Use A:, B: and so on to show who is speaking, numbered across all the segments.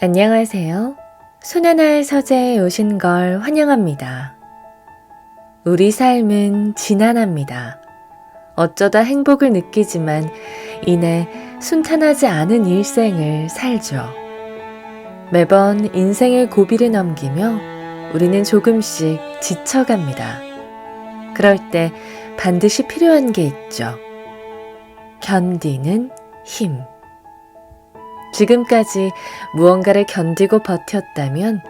A: 안녕하세요. 손하나의 서재에 오신 걸 환영합니다. 우리 삶은 지난합니다. 어쩌다 행복을 느끼지만 이내 순탄하지 않은 일생을 살죠. 매번 인생의 고비를 넘기며 우리는 조금씩 지쳐갑니다. 그럴 때 반드시 필요한 게 있죠. 견디는 힘. 지금까지 무언가를 견디고 버텼다면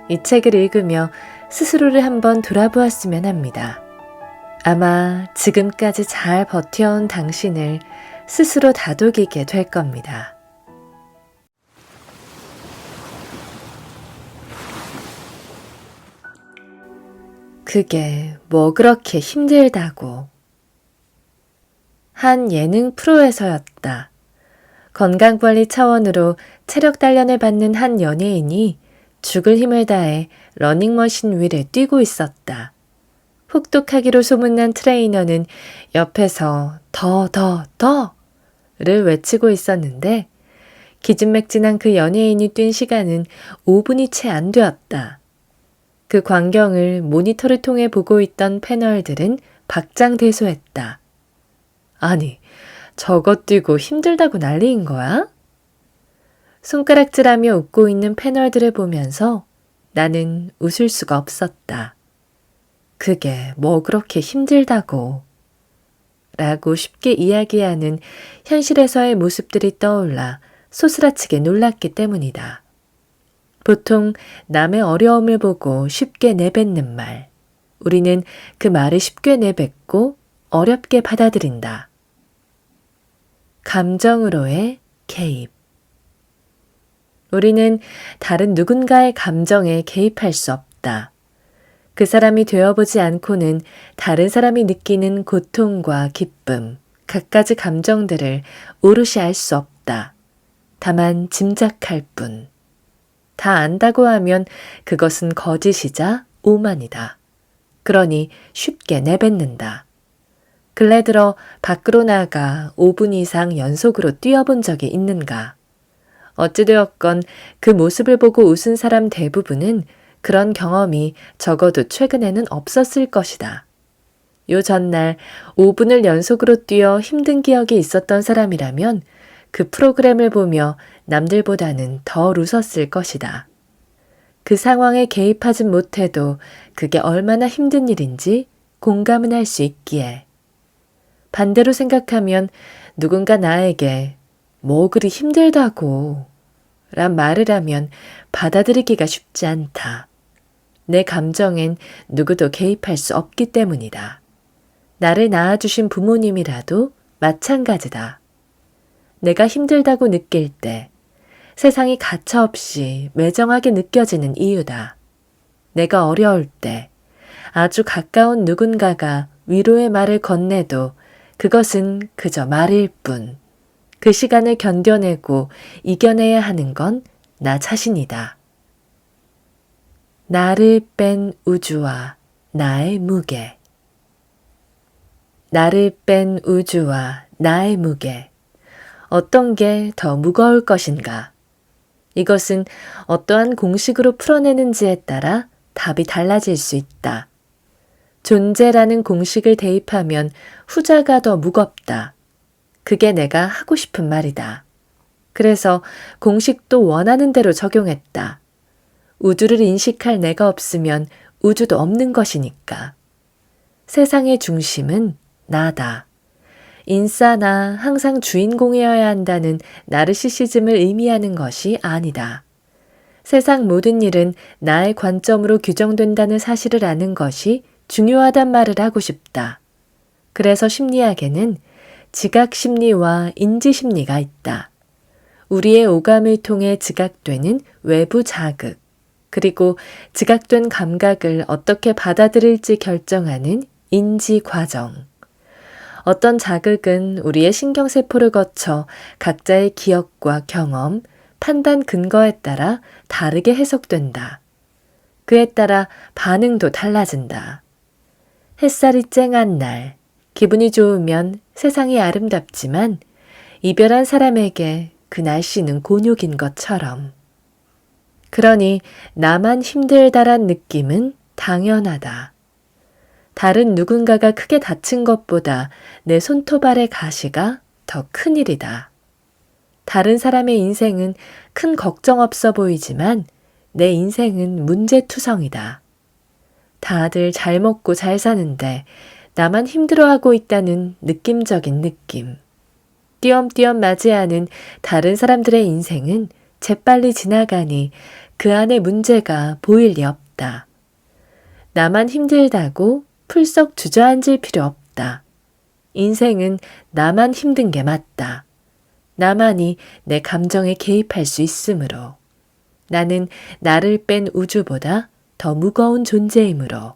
A: 이 책을 읽으며 스스로를 한번 돌아보았으면 합니다. 아마 지금까지 잘 버텨온 당신을 스스로 다독이게 될 겁니다. 그게 뭐 그렇게 힘들다고. 한 예능 프로에서였다. 건강관리 차원으로 체력 단련을 받는 한 연예인이 죽을 힘을 다해 러닝머신 위를 뛰고 있었다. 혹독하기로 소문난 트레이너는 옆에서 더를 외치고 있었는데 기진맥진한 그 연예인이 뛴 시간은 5분이 채 안 되었다. 그 광경을 모니터를 통해 보고 있던 패널들은 박장대소했다. 아니, 저거 뛰고 힘들다고 난리인 거야? 손가락질하며 웃고 있는 패널들을 보면서 나는 웃을 수가 없었다. 그게 뭐 그렇게 힘들다고. 라고 쉽게 이야기하는 현실에서의 모습들이 떠올라 소스라치게 놀랐기 때문이다. 보통 남의 어려움을 보고 쉽게 내뱉는 말. 우리는 그 말을 쉽게 내뱉고 어렵게 받아들인다. 감정으로의 개입. 우리는 다른 누군가의 감정에 개입할 수 없다. 그 사람이 되어보지 않고는 다른 사람이 느끼는 고통과 기쁨, 갖가지 감정들을 오롯이 알 수 없다. 다만 짐작할 뿐. 다 안다고 하면 그것은 거짓이자 오만이다. 그러니 쉽게 내뱉는다. 근래 들어 밖으로 나가 5분 이상 연속으로 뛰어본 적이 있는가? 어찌되었건 그 모습을 보고 웃은 사람 대부분은 그런 경험이 적어도 최근에는 없었을 것이다. 요 전날 5분을 연속으로 뛰어 힘든 기억이 있었던 사람이라면 그 프로그램을 보며 남들보다는 덜 웃었을 것이다. 그 상황에 개입하진 못해도 그게 얼마나 힘든 일인지 공감은 할 수 있기에. 반대로 생각하면 누군가 나에게 뭐 그리 힘들다고 란 말을 하면 받아들이기가 쉽지 않다. 내 감정엔 누구도 개입할 수 없기 때문이다. 나를 낳아주신 부모님이라도 마찬가지다. 내가 힘들다고 느낄 때 세상이 가차없이 매정하게 느껴지는 이유다. 내가 어려울 때 아주 가까운 누군가가 위로의 말을 건네도 그것은 그저 말일 뿐. 그 시간을 견뎌내고 이겨내야 하는 건 나 자신이다. 나를 뺀 우주와 나의 무게. 나를 뺀 우주와 나의 무게. 어떤 게 더 무거울 것인가? 이것은 어떠한 공식으로 풀어내는지에 따라 답이 달라질 수 있다. 존재라는 공식을 대입하면 후자가 더 무겁다. 그게 내가 하고 싶은 말이다. 그래서 공식도 원하는 대로 적용했다. 우주를 인식할 내가 없으면 우주도 없는 것이니까. 세상의 중심은 나다. 인싸나 항상 주인공이어야 한다는 나르시시즘을 의미하는 것이 아니다. 세상 모든 일은 나의 관점으로 규정된다는 사실을 아는 것이 중요하단 말을 하고 싶다. 그래서 심리학에는 지각심리와 인지심리가 있다. 우리의 오감을 통해 지각되는 외부 자극, 그리고 지각된 감각을 어떻게 받아들일지 결정하는 인지 과정. 어떤 자극은 우리의 신경세포를 거쳐 각자의 기억과 경험, 판단 근거에 따라 다르게 해석된다. 그에 따라 반응도 달라진다. 햇살이 쨍한 날, 기분이 좋으면 세상이 아름답지만 이별한 사람에게 그 날씨는 곤욕인 것처럼. 그러니 나만 힘들다란 느낌은 당연하다. 다른 누군가가 크게 다친 것보다 내 손톱알의 가시가 더 큰일이다. 다른 사람의 인생은 큰 걱정 없어 보이지만 내 인생은 문제투성이다. 다들 잘 먹고 잘 사는데 나만 힘들어하고 있다는 느낌적인 느낌. 띄엄띄엄 맞이하는 다른 사람들의 인생은 재빨리 지나가니 그 안에 문제가 보일 리 없다. 나만 힘들다고 풀썩 주저앉을 필요 없다. 인생은 나만 힘든 게 맞다. 나만이 내 감정에 개입할 수 있으므로. 나는 나를 뺀 우주보다 더 무거운 존재이므로.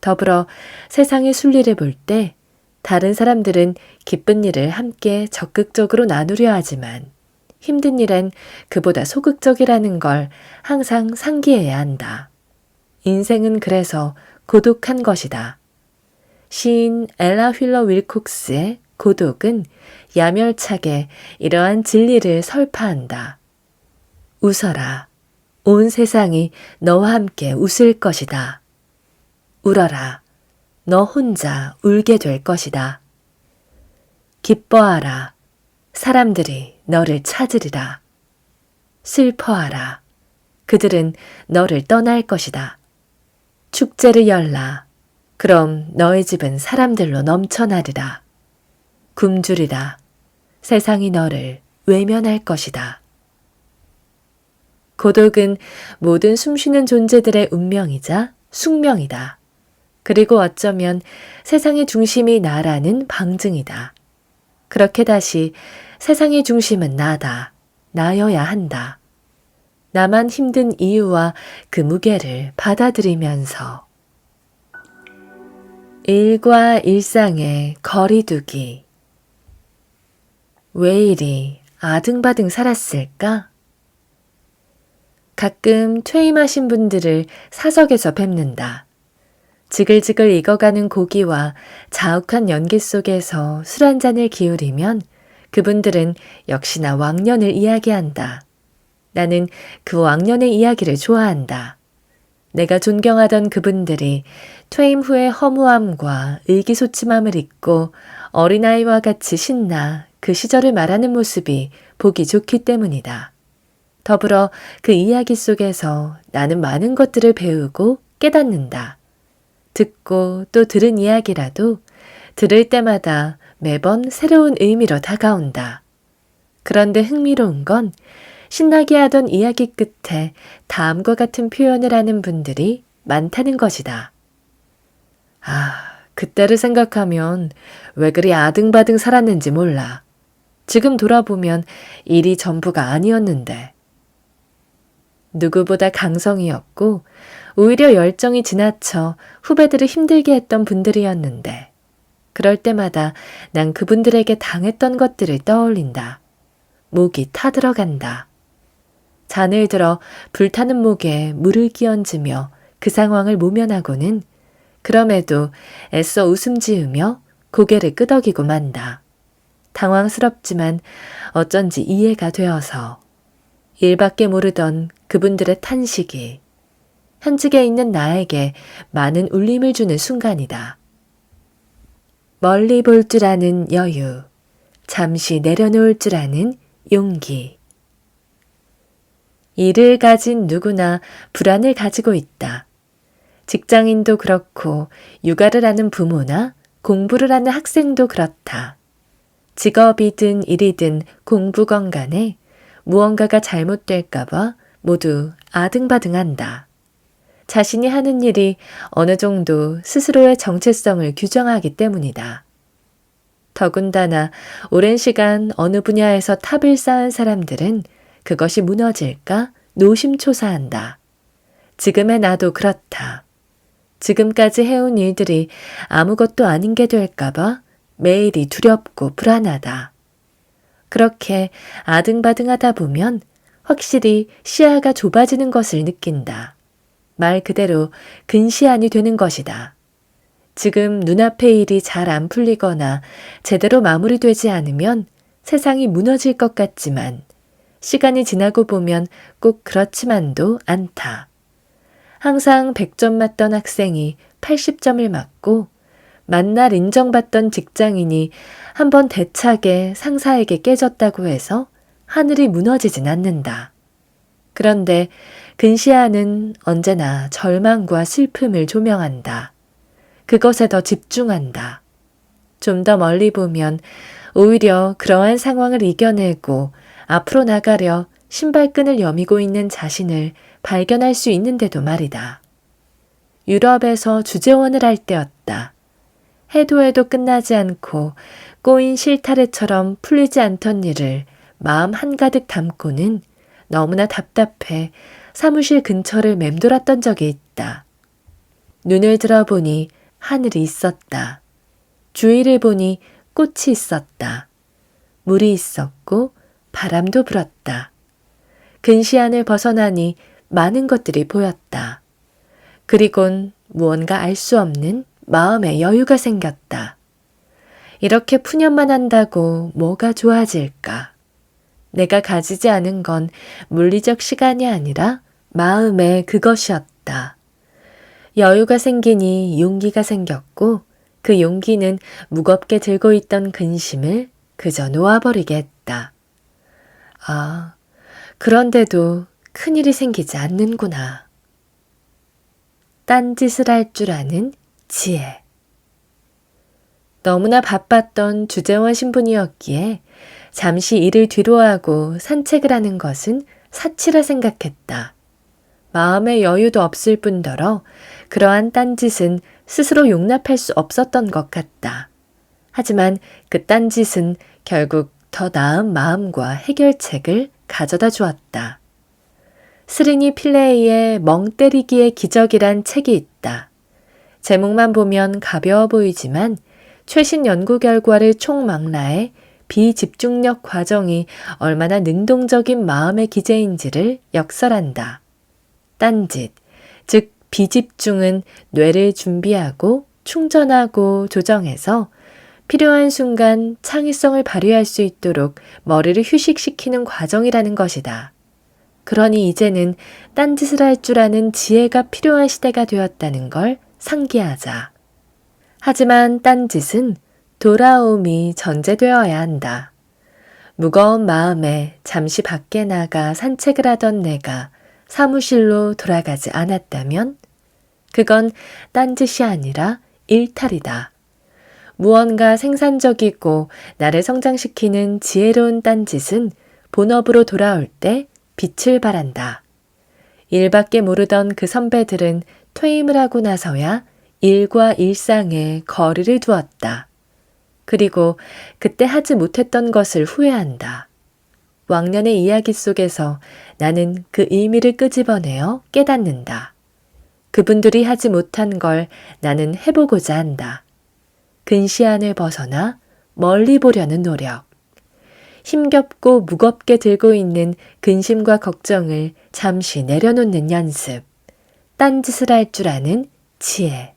A: 더불어 세상의 순리를 볼 때 다른 사람들은 기쁜 일을 함께 적극적으로 나누려 하지만 힘든 일엔 그보다 소극적이라는 걸 항상 상기해야 한다. 인생은 그래서 고독한 것이다. 시인 엘라 휠러 윌콕스의 고독은 야멸차게 이러한 진리를 설파한다. 웃어라. 온 세상이 너와 함께 웃을 것이다. 울어라. 너 혼자 울게 될 것이다. 기뻐하라. 사람들이 너를 찾으리라. 슬퍼하라. 그들은 너를 떠날 것이다. 축제를 열라. 그럼 너의 집은 사람들로 넘쳐나리라. 굶주리라. 세상이 너를 외면할 것이다. 고독은 모든 숨쉬는 존재들의 운명이자 숙명이다. 그리고 어쩌면 세상의 중심이 나라는 방증이다. 그렇게 다시 세상의 중심은 나다. 나여야 한다. 나만 힘든 이유와 그 무게를 받아들이면서 일과 일상의 거리두기. 왜 이리 아등바등 살았을까? 가끔 퇴임하신 분들을 사석에서 뵙는다. 지글지글 익어가는 고기와 자욱한 연기 속에서 술 한 잔을 기울이면 그분들은 역시나 왕년을 이야기한다. 나는 그 왕년의 이야기를 좋아한다. 내가 존경하던 그분들이 퇴임 후의 허무함과 의기소침함을 잊고 어린아이와 같이 신나 그 시절을 말하는 모습이 보기 좋기 때문이다. 더불어 그 이야기 속에서 나는 많은 것들을 배우고 깨닫는다. 듣고 또 들은 이야기라도 들을 때마다 매번 새로운 의미로 다가온다. 그런데 흥미로운 건 신나게 하던 이야기 끝에 다음과 같은 표현을 하는 분들이 많다는 것이다. 아, 그때를 생각하면 왜 그리 아등바등 살았는지 몰라. 지금 돌아보면 일이 전부가 아니었는데. 누구보다 강성이었고 오히려 열정이 지나쳐 후배들을 힘들게 했던 분들이었는데 그럴 때마다 난 그분들에게 당했던 것들을 떠올린다. 목이 타들어간다. 잔을 들어 불타는 목에 물을 끼얹으며 그 상황을 모면하고는 그럼에도 애써 웃음 지으며 고개를 끄덕이고 만다. 당황스럽지만 어쩐지 이해가 되어서 일밖에 모르던 그분들의 탄식이 현직에 있는 나에게 많은 울림을 주는 순간이다. 멀리 볼 줄 아는 여유, 잠시 내려놓을 줄 아는 용기. 일을 가진 누구나 불안을 가지고 있다. 직장인도 그렇고 육아를 하는 부모나 공부를 하는 학생도 그렇다. 직업이든 일이든 공부건 간에 무언가가 잘못될까봐 모두 아등바등한다. 자신이 하는 일이 어느 정도 스스로의 정체성을 규정하기 때문이다. 더군다나 오랜 시간 어느 분야에서 탑을 쌓은 사람들은 그것이 무너질까 노심초사한다. 지금의 나도 그렇다. 지금까지 해온 일들이 아무것도 아닌 게 될까봐 매일이 두렵고 불안하다. 그렇게 아등바등하다 보면 확실히 시야가 좁아지는 것을 느낀다. 말 그대로 근시안이 되는 것이다. 지금 눈앞의 일이 잘 안 풀리거나 제대로 마무리되지 않으면 세상이 무너질 것 같지만 시간이 지나고 보면 꼭 그렇지만도 않다. 항상 100점 맞던 학생이 80점을 맞고 만날 인정받던 직장인이 한번 대차게 상사에게 깨졌다고 해서 하늘이 무너지진 않는다. 그런데 근시안은 언제나 절망과 슬픔을 조명한다. 그것에 더 집중한다. 좀 더 멀리 보면 오히려 그러한 상황을 이겨내고 앞으로 나가려 신발끈을 여미고 있는 자신을 발견할 수 있는데도 말이다. 유럽에서 주재원을 할 때였다. 해도 해도 끝나지 않고 꼬인 실타래처럼 풀리지 않던 일을 마음 한가득 담고는 너무나 답답해 사무실 근처를 맴돌았던 적이 있다. 눈을 들어보니 하늘이 있었다. 주위를 보니 꽃이 있었다. 물이 있었고 바람도 불었다. 근시안을 벗어나니 많은 것들이 보였다. 그리곤 무언가 알 수 없는 마음의 여유가 생겼다. 이렇게 푸념만 한다고 뭐가 좋아질까? 내가 가지지 않은 건 물리적 시간이 아니라 마음의 그것이었다. 여유가 생기니 용기가 생겼고 그 용기는 무겁게 들고 있던 근심을 그저 놓아버리게 했다. 아, 그런데도 큰일이 생기지 않는구나. 딴짓을 할 줄 아는 지혜. 너무나 바빴던 주재원 신분이었기에 잠시 일을 뒤로하고 산책을 하는 것은 사치라 생각했다. 마음의 여유도 없을 뿐더러 그러한 딴짓은 스스로 용납할 수 없었던 것 같다. 하지만 그 딴짓은 결국 더 나은 마음과 해결책을 가져다 주었다. 스리니 필레이의 멍 때리기의 기적이란 책이 있다. 제목만 보면 가벼워 보이지만 최신 연구 결과를 총망라해 비집중력 과정이 얼마나 능동적인 마음의 기제인지를 역설한다. 딴짓, 즉 비집중은 뇌를 준비하고 충전하고 조정해서 필요한 순간 창의성을 발휘할 수 있도록 머리를 휴식시키는 과정이라는 것이다. 그러니 이제는 딴짓을 할 줄 아는 지혜가 필요한 시대가 되었다는 걸 상기하자. 하지만 딴짓은 돌아옴이 전제되어야 한다. 무거운 마음에 잠시 밖에 나가 산책을 하던 내가 사무실로 돌아가지 않았다면 그건 딴짓이 아니라 일탈이다. 무언가 생산적이고 나를 성장시키는 지혜로운 딴짓은 본업으로 돌아올 때 빛을 발한다. 일밖에 모르던 그 선배들은 퇴임을 하고 나서야 일과 일상에 거리를 두었다. 그리고 그때 하지 못했던 것을 후회한다. 왕년의 이야기 속에서 나는 그 의미를 끄집어내어 깨닫는다. 그분들이 하지 못한 걸 나는 해보고자 한다. 근시안을 벗어나 멀리 보려는 노력. 힘겹고 무겁게 들고 있는 근심과 걱정을 잠시 내려놓는 연습. 딴짓을 할 줄 아는 지혜.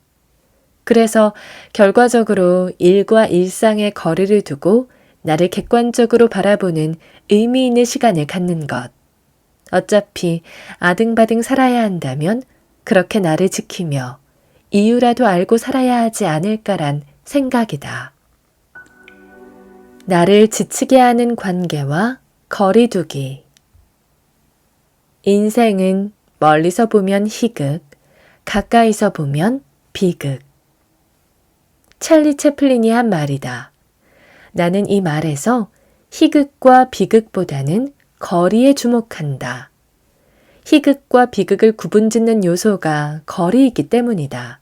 A: 그래서 결과적으로 일과 일상의 거리를 두고 나를 객관적으로 바라보는 의미 있는 시간을 갖는 것. 어차피 아등바등 살아야 한다면 그렇게 나를 지키며 이유라도 알고 살아야 하지 않을까란 생각이다. 나를 지치게 하는 관계와 거리두기. 인생은 멀리서 보면 희극, 가까이서 보면 비극. 찰리 채플린이 한 말이다. 나는 이 말에서 희극과 비극보다는 거리에 주목한다. 희극과 비극을 구분짓는 요소가 거리이기 때문이다.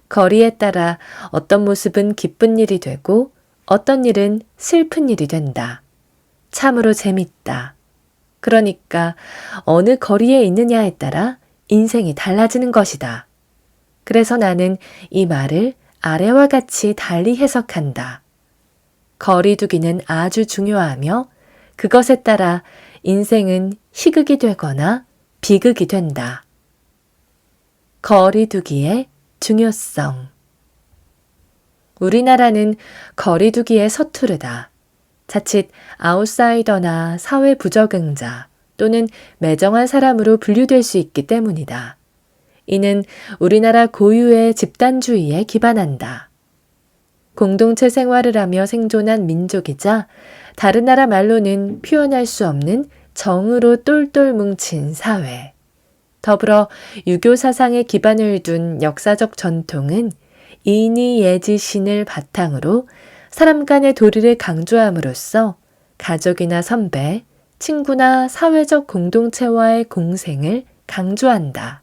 A: 거리에 따라 어떤 모습은 기쁜 일이 되고 어떤 일은 슬픈 일이 된다. 참으로 재밌다. 그러니까 어느 거리에 있느냐에 따라 인생이 달라지는 것이다. 그래서 나는 이 말을 아래와 같이 달리 해석한다. 거리두기는 아주 중요하며 그것에 따라 인생은 희극이 되거나 비극이 된다. 거리두기의 중요성. 우리나라는 거리두기에 서투르다. 자칫 아웃사이더나 사회 부적응자 또는 매정한 사람으로 분류될 수 있기 때문이다. 이는 우리나라 고유의 집단주의에 기반한다. 공동체 생활을 하며 생존한 민족이자 다른 나라 말로는 표현할 수 없는 정으로 똘똘 뭉친 사회. 더불어 유교 사상에 기반을 둔 역사적 전통은 인의예지신을 바탕으로 사람 간의 도리를 강조함으로써 가족이나 선배, 친구나 사회적 공동체와의 공생을 강조한다.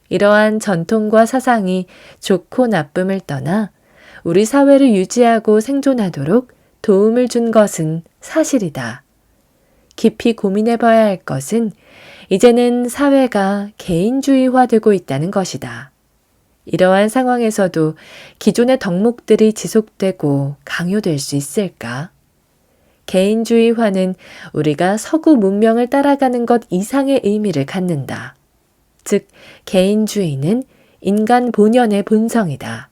A: 이러한 전통과 사상이 좋고 나쁨을 떠나 우리 사회를 유지하고 생존하도록 도움을 준 것은 사실이다. 깊이 고민해 봐야 할 것은 이제는 사회가 개인주의화되고 있다는 것이다. 이러한 상황에서도 기존의 덕목들이 지속되고 강요될 수 있을까? 개인주의화는 우리가 서구 문명을 따라가는 것 이상의 의미를 갖는다. 즉, 개인주의는 인간 본연의 본성이다.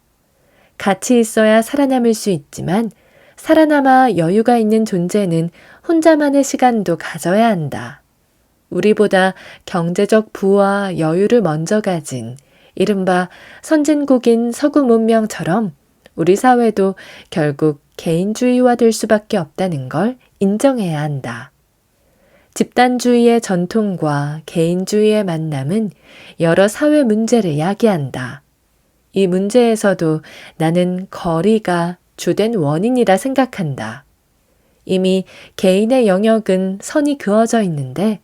A: 같이 있어야 살아남을 수 있지만 살아남아 여유가 있는 존재는 혼자만의 시간도 가져야 한다. 우리보다 경제적 부와 여유를 먼저 가진 이른바 선진국인 서구 문명처럼 우리 사회도 결국 개인주의화될 수밖에 없다는 걸 인정해야 한다. 집단주의의 전통과 개인주의의 만남은 여러 사회 문제를 야기한다. 이 문제에서도 나는 거리가 주된 원인이라 생각한다. 이미 개인의 영역은 선이 그어져 있는데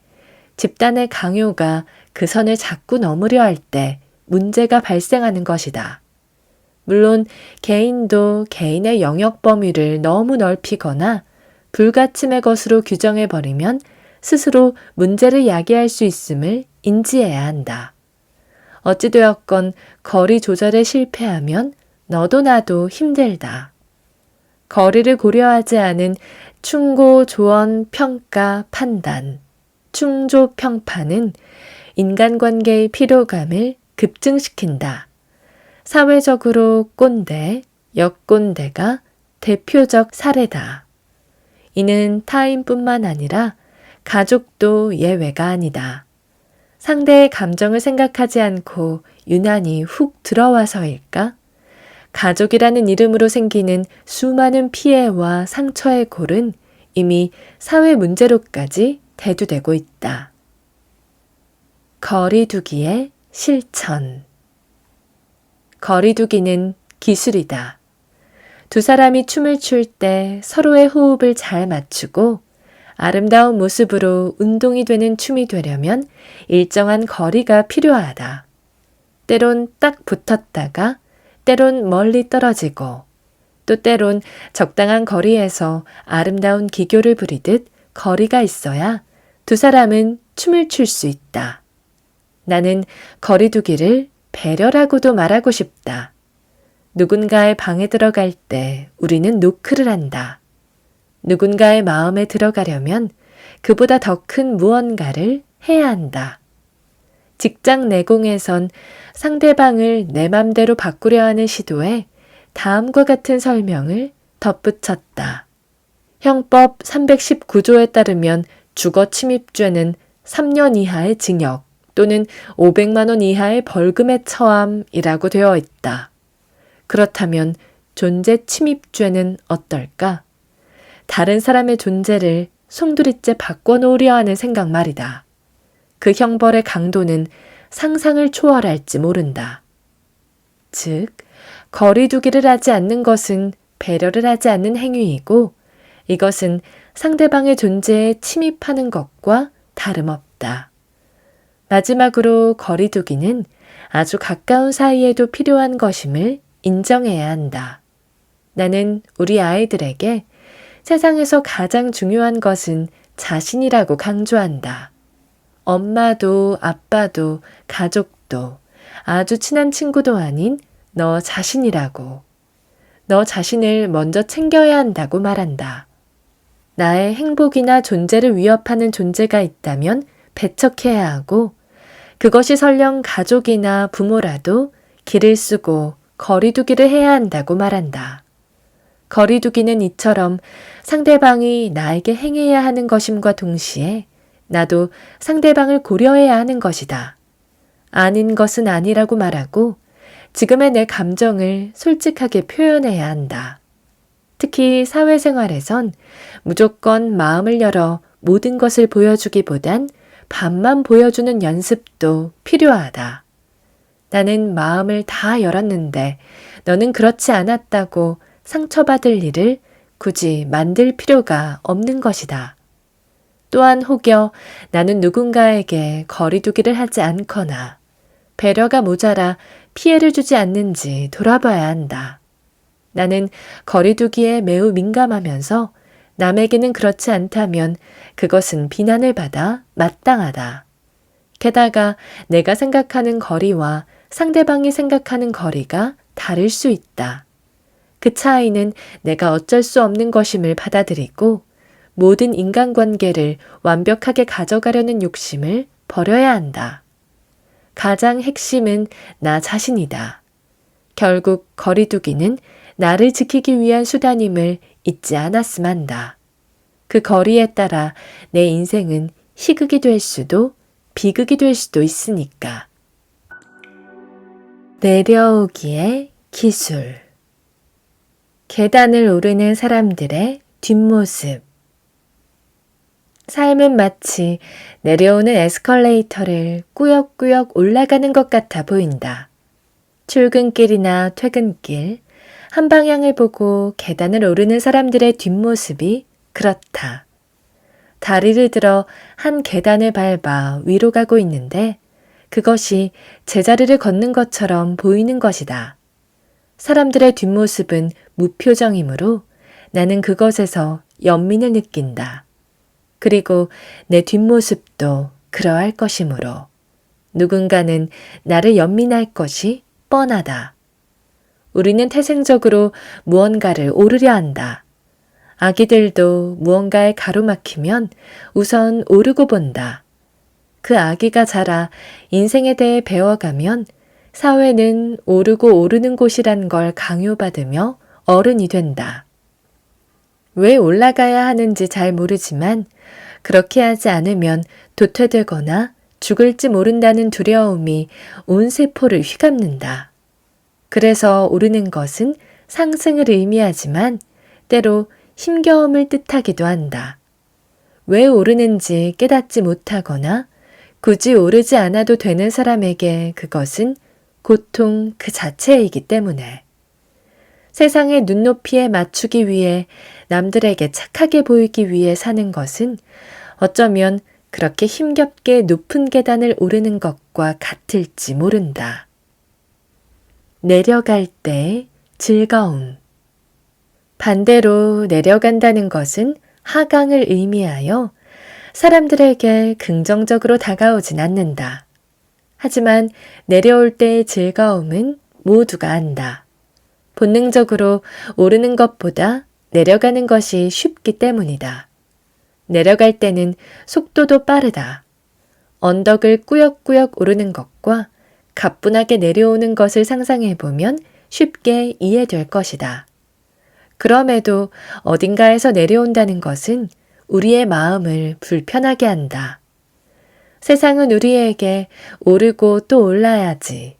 A: 집단의 강요가 그 선을 자꾸 넘으려 할 때 문제가 발생하는 것이다. 물론 개인도 개인의 영역 범위를 너무 넓히거나 불가침의 것으로 규정해버리면 스스로 문제를 야기할 수 있음을 인지해야 한다. 어찌되었건 거리 조절에 실패하면 너도 나도 힘들다. 거리를 고려하지 않은 충고, 조언, 평가, 판단, 충조, 평판은 인간관계의 피로감을 급증시킨다. 사회적으로 꼰대, 역꼰대가 대표적 사례다. 이는 타인뿐만 아니라 가족도 예외가 아니다. 상대의 감정을 생각하지 않고 유난히 훅 들어와서일까? 가족이라는 이름으로 생기는 수많은 피해와 상처의 골은 이미 사회 문제로까지 대두되고 있다. 거리두기의 실천. 거리두기는 기술이다. 두 사람이 춤을 출 때 서로의 호흡을 잘 맞추고 아름다운 모습으로 운동이 되는 춤이 되려면 일정한 거리가 필요하다. 때론 딱 붙었다가 때론 멀리 떨어지고 또 때론 적당한 거리에서 아름다운 기교를 부리듯 거리가 있어야 두 사람은 춤을 출 수 있다. 나는 거리두기를 배려라고도 말하고 싶다. 누군가의 방에 들어갈 때 우리는 노크를 한다. 누군가의 마음에 들어가려면 그보다 더 큰 무언가를 해야 한다. 직장 내공에선 상대방을 내 맘대로 바꾸려 하는 시도에 다음과 같은 설명을 덧붙였다. 형법 319조에 따르면 주거 침입죄는 3년 이하의 징역 또는 500만 원 이하의 벌금에 처함이라고 되어 있다. 그렇다면 존재 침입죄는 어떨까? 다른 사람의 존재를 송두리째 바꿔놓으려 하는 생각 말이다. 그 형벌의 강도는 상상을 초월할지 모른다. 즉, 거리두기를 하지 않는 것은 배려를 하지 않는 행위이고 이것은 상대방의 존재에 침입하는 것과 다름없다. 마지막으로 거리두기는 아주 가까운 사이에도 필요한 것임을 인정해야 한다. 나는 우리 아이들에게 세상에서 가장 중요한 것은 자신이라고 강조한다. 엄마도 아빠도 가족도 아주 친한 친구도 아닌 너 자신이라고. 너 자신을 먼저 챙겨야 한다고 말한다. 나의 행복이나 존재를 위협하는 존재가 있다면 배척해야 하고 그것이 설령 가족이나 부모라도 길을 쓰고 거리두기를 해야 한다고 말한다. 거리두기는 이처럼 상대방이 나에게 행해야 하는 것임과 동시에 나도 상대방을 고려해야 하는 것이다. 아닌 것은 아니라고 말하고 지금의 내 감정을 솔직하게 표현해야 한다. 특히 사회생활에선 무조건 마음을 열어 모든 것을 보여주기보단 반만 보여주는 연습도 필요하다. 나는 마음을 다 열었는데 너는 그렇지 않았다고 상처받을 일을 굳이 만들 필요가 없는 것이다. 또한 혹여 나는 누군가에게 거리두기를 하지 않거나 배려가 모자라 피해를 주지 않는지 돌아봐야 한다. 나는 거리두기에 매우 민감하면서 남에게는 그렇지 않다면 그것은 비난을 받아 마땅하다. 게다가 내가 생각하는 거리와 상대방이 생각하는 거리가 다를 수 있다. 그 차이는 내가 어쩔 수 없는 것임을 받아들이고 모든 인간관계를 완벽하게 가져가려는 욕심을 버려야 한다. 가장 핵심은 나 자신이다. 결국 거리두기는 나를 지키기 위한 수단임을 잊지 않았음 한다. 그 거리에 따라 내 인생은 희극이 될 수도 비극이 될 수도 있으니까. 내려오기의 기술. 계단을 오르는 사람들의 뒷모습. 삶은 마치 내려오는 에스컬레이터를 꾸역꾸역 올라가는 것 같아 보인다. 출근길이나 퇴근길, 한 방향을 보고 계단을 오르는 사람들의 뒷모습이 그렇다. 다리를 들어 한 계단을 밟아 위로 가고 있는데 그것이 제자리를 걷는 것처럼 보이는 것이다. 사람들의 뒷모습은 무표정이므로 나는 그것에서 연민을 느낀다. 그리고 내 뒷모습도 그러할 것이므로 누군가는 나를 연민할 것이 뻔하다. 우리는 태생적으로 무언가를 오르려 한다. 아기들도 무언가에 가로막히면 우선 오르고 본다. 그 아기가 자라 인생에 대해 배워가면 사회는 오르고 오르는 곳이란 걸 강요받으며 어른이 된다. 왜 올라가야 하는지 잘 모르지만 그렇게 하지 않으면 도태되거나 죽을지 모른다는 두려움이 온 세포를 휘감는다. 그래서 오르는 것은 상승을 의미하지만 때로 힘겨움을 뜻하기도 한다. 왜 오르는지 깨닫지 못하거나 굳이 오르지 않아도 되는 사람에게 그것은 고통 그 자체이기 때문에. 세상의 눈높이에 맞추기 위해 남들에게 착하게 보이기 위해 사는 것은 어쩌면 그렇게 힘겹게 높은 계단을 오르는 것과 같을지 모른다. 내려갈 때 즐거움. 반대로 내려간다는 것은 하강을 의미하여 사람들에게 긍정적으로 다가오진 않는다. 하지만 내려올 때의 즐거움은 모두가 안다. 본능적으로 오르는 것보다 내려가는 것이 쉽기 때문이다. 내려갈 때는 속도도 빠르다. 언덕을 꾸역꾸역 오르는 것과 가뿐하게 내려오는 것을 상상해보면 쉽게 이해될 것이다. 그럼에도 어딘가에서 내려온다는 것은 우리의 마음을 불편하게 한다. 세상은 우리에게 오르고 또 올라야지,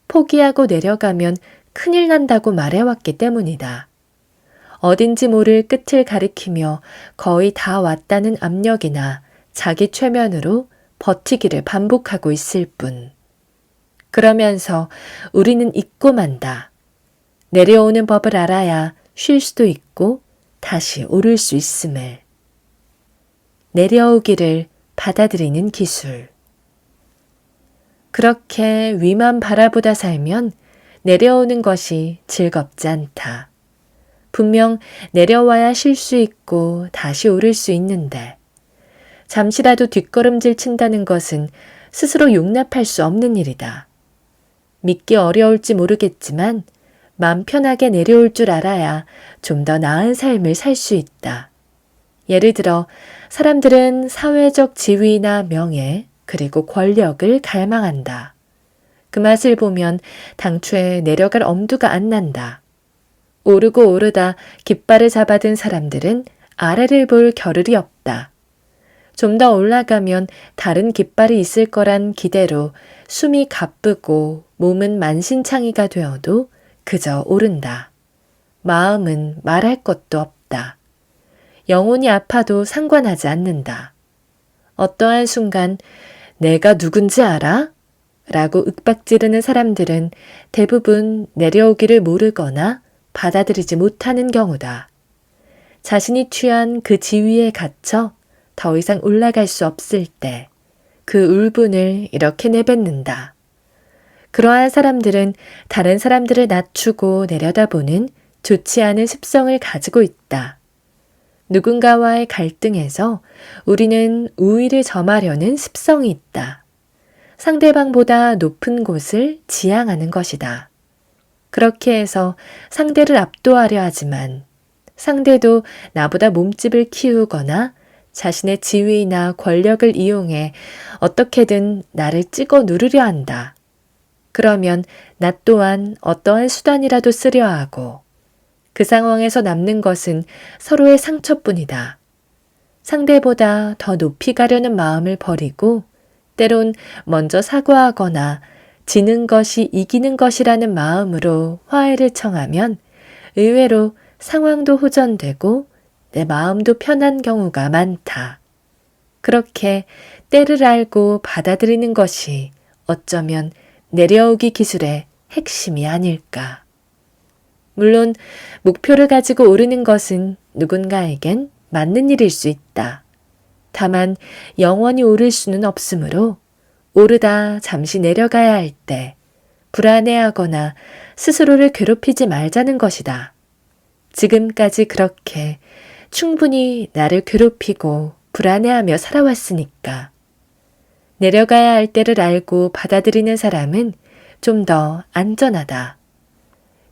A: 포기하고 내려가면 큰일 난다고 말해왔기 때문이다. 어딘지 모를 끝을 가리키며 거의 다 왔다는 압력이나 자기 최면으로 버티기를 반복하고 있을 뿐. 그러면서 우리는 잊고 만다. 내려오는 법을 알아야 쉴 수도 있고 다시 오를 수 있음을. 내려오기를 받아들이는 기술. 그렇게 위만 바라보다 살면 내려오는 것이 즐겁지 않다. 분명 내려와야 쉴 수 있고 다시 오를 수 있는데 잠시라도 뒷걸음질 친다는 것은 스스로 용납할 수 없는 일이다. 믿기 어려울지 모르겠지만 맘 편하게 내려올 줄 알아야 좀 더 나은 삶을 살 수 있다. 예를 들어 사람들은 사회적 지위나 명예 그리고 권력을 갈망한다. 그 맛을 보면 당초에 내려갈 엄두가 안 난다. 오르고 오르다 깃발을 잡아든 사람들은 아래를 볼 겨를이 없다. 좀 더 올라가면 다른 깃발이 있을 거란 기대로 숨이 가쁘고 몸은 만신창이가 되어도 그저 오른다. 마음은 말할 것도 없다. 영혼이 아파도 상관하지 않는다. 어떠한 순간 내가 누군지 알아? 라고 윽박지르는 사람들은 대부분 내려오기를 모르거나 받아들이지 못하는 경우다. 자신이 취한 그 지위에 갇혀 더 이상 올라갈 수 없을 때 그 울분을 이렇게 내뱉는다. 그러한 사람들은 다른 사람들을 낮추고 내려다보는 좋지 않은 습성을 가지고 있다. 누군가와의 갈등에서 우리는 우위를 점하려는 습성이 있다. 상대방보다 높은 곳을 지향하는 것이다. 그렇게 해서 상대를 압도하려 하지만 상대도 나보다 몸집을 키우거나 자신의 지위나 권력을 이용해 어떻게든 나를 찍어 누르려 한다. 그러면 나 또한 어떠한 수단이라도 쓰려 하고 그 상황에서 남는 것은 서로의 상처뿐이다. 상대보다 더 높이 가려는 마음을 버리고 때론 먼저 사과하거나 지는 것이 이기는 것이라는 마음으로 화해를 청하면 의외로 상황도 호전되고 내 마음도 편한 경우가 많다. 그렇게 때를 알고 받아들이는 것이 어쩌면 내려오기 기술의 핵심이 아닐까. 물론 목표를 가지고 오르는 것은 누군가에겐 맞는 일일 수 있다. 다만 영원히 오를 수는 없으므로 오르다 잠시 내려가야 할 때 불안해하거나 스스로를 괴롭히지 말자는 것이다. 지금까지 그렇게 충분히 나를 괴롭히고 불안해하며 살아왔으니까. 내려가야 할 때를 알고 받아들이는 사람은 좀 더 안전하다.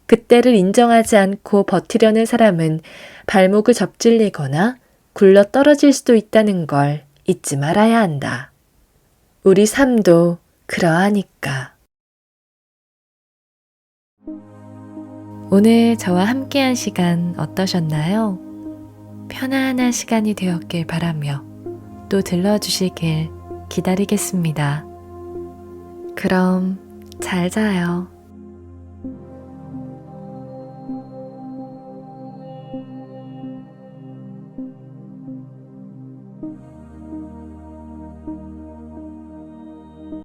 A: 그때를 인정하지 않고 버티려는 사람은 발목을 접질리거나 굴러 떨어질 수도 있다는 걸 잊지 말아야 한다. 우리 삶도 그러하니까. 오늘 저와 함께한 시간 어떠셨나요? 편안한 시간이 되었길 바라며 또 들러주시길 기다리겠습니다. 그럼 잘 자요.